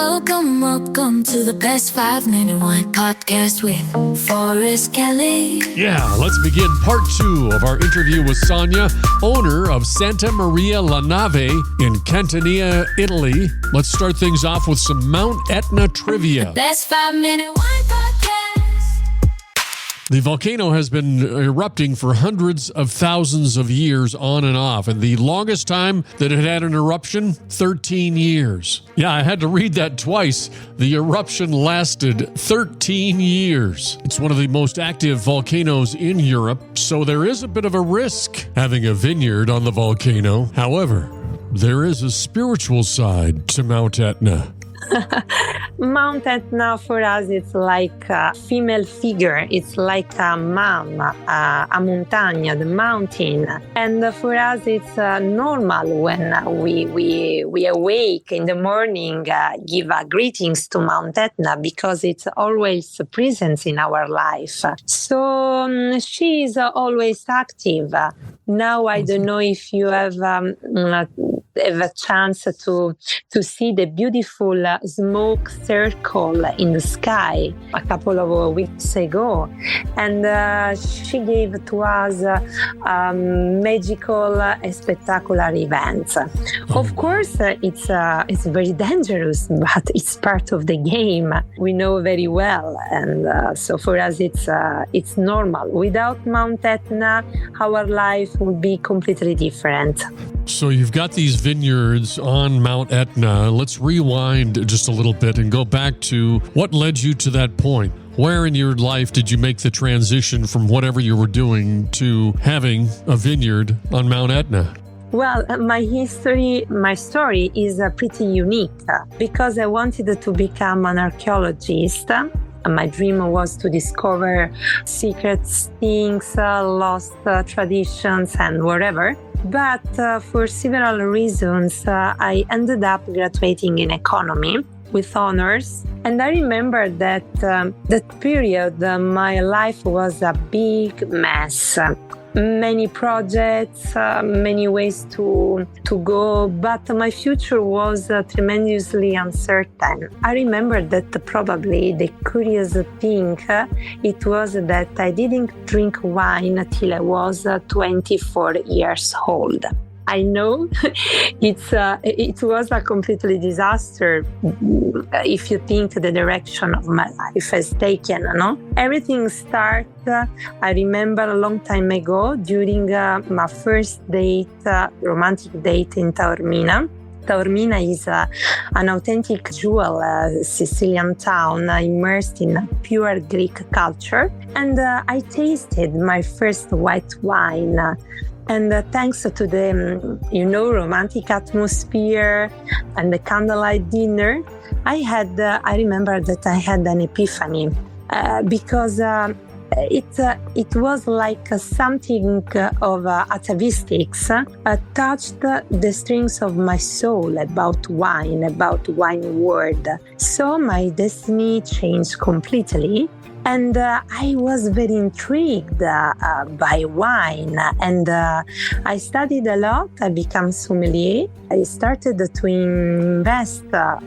Welcome to the best 5-minute wine podcast with Forrest Kelly. Yeah, let's begin part 2 of our interview with Sonia, owner of Santa Maria la Nave in Catania, Italy. Let's start things off with some Mount Etna trivia. Best 5-minute wine podcast. The volcano has been erupting for hundreds of thousands of years on and off, and the longest time that it had an eruption, 13 years. Yeah, I had to read that twice. The eruption lasted 13 years. It's one of the most active volcanoes in Europe, so there is a bit of a risk having a vineyard on the volcano. However, there is a spiritual side to Mount Etna. Mount Etna for us, it's like a female figure. It's like a mom, a montagna, the mountain. And for us, it's normal when we awake in the morning, give greetings to Mount Etna because it's always present in our life. So she is always active. Now, I don't know if you have a chance to see the beautiful smoke circle in the sky a couple of weeks ago, and she gave to us magical spectacular events. Of course, it's very dangerous, but it's part of the game. We know very well, and so for us it's normal. Without Mount Etna, our life would be completely different. So you've got these vineyards on Mount Etna. Let's rewind just a little bit and go back to what led you to that point. Where in your life did you make the transition from whatever you were doing to having a vineyard on Mount Etna? Well, my story is pretty unique because I wanted to become an archaeologist. My dream was to discover secret things, lost traditions, and whatever. But for several reasons, I ended up graduating in economy with honors. And I remember that period, my life was a big mess. Many projects, many ways to go, but my future was tremendously uncertain. I remember that probably the curious thing, it was that I didn't drink wine till I was 24 years old. I know it was a completely disaster if you think the direction of my life has taken, no? Everything started, I remember a long time ago during my first date, romantic date in Taormina. Taormina is an authentic jewel, Sicilian town immersed in pure Greek culture. And I tasted my first white wine. And thanks to the, romantic atmosphere and the candlelight dinner, I remember that I had an epiphany because it was like something of atavistics touched the strings of my soul about wine world. So my destiny changed completely. And I was very intrigued by wine, and I studied a lot. I became sommelier. I started to invest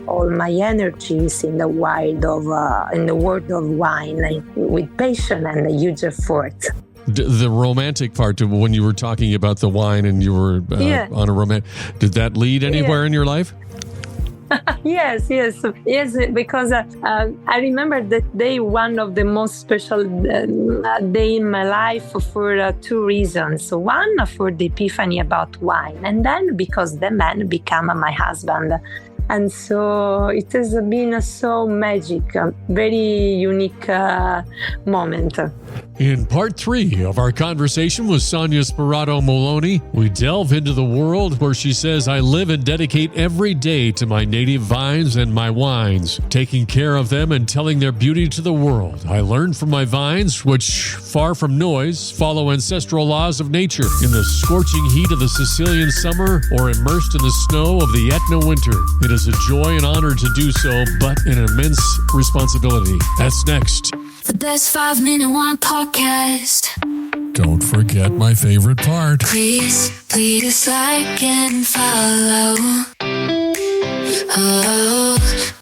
all my energies in the world of wine with passion and a huge effort. The romantic part, when you were talking about the wine and you were on a romantic, did that lead anywhere in your life? Yes, because I remember that day one of the most special day in my life for 2 reasons. One, for the epiphany about wine, and then because the man became my husband. And so it has been so magic, very unique moment. In part 3 of our conversation with Sonia Sperato Moloney, we delve into the world where she says, I live and dedicate every day to my native vines and my wines, taking care of them and telling their beauty to the world. I learned from my vines, which, far from noise, follow ancestral laws of nature in the scorching heat of the Sicilian summer or immersed in the snow of the Etna winter. It is a joy and honor to do so, but an immense responsibility. That's next. The best 5-minute wine podcast. Don't forget my favorite part. Please like and follow. Oh.